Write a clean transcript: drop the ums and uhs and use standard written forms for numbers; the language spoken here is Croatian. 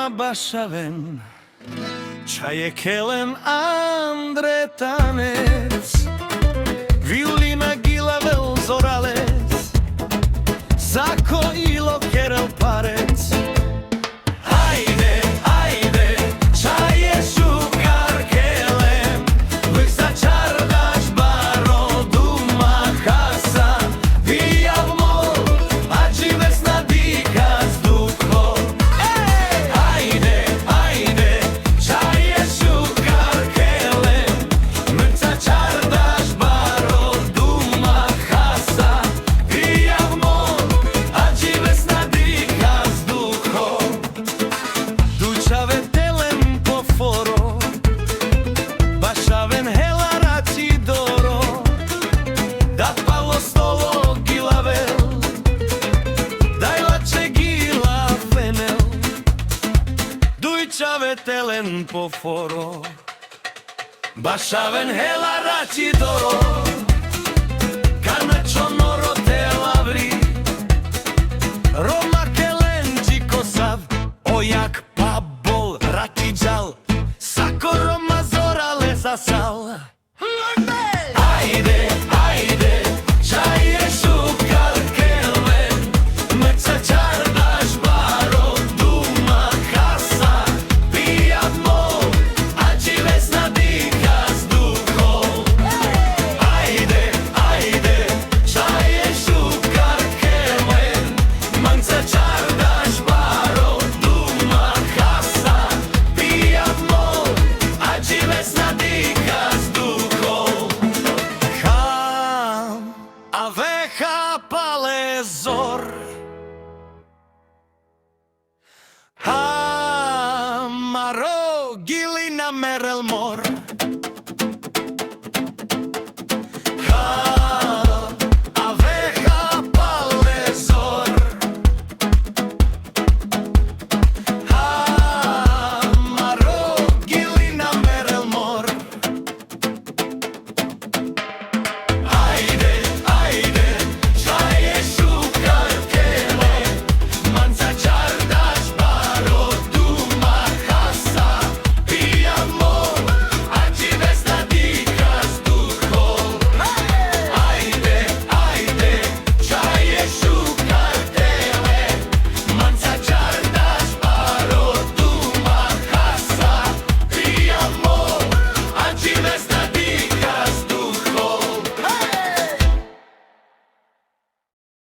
ma bashaven Chaye kelen andretanes Violina gila vel zorales Sako ilo kerel parens Ajde, ajde, chaje šukar kelem Lyksa čardaš barodu mahasa Vijav mol, ađi vesna dika zduho Ajde, ajde, chaje šukar kelem Lyksa čardaš barodu mahasa Vijav mol, ađi vesna dika zduho Dučave telem po foro Bašaven hela raci doro Da palo stolo gilavel Daj lače gila fenel Dučave telem po foro Bašaven hela raci doro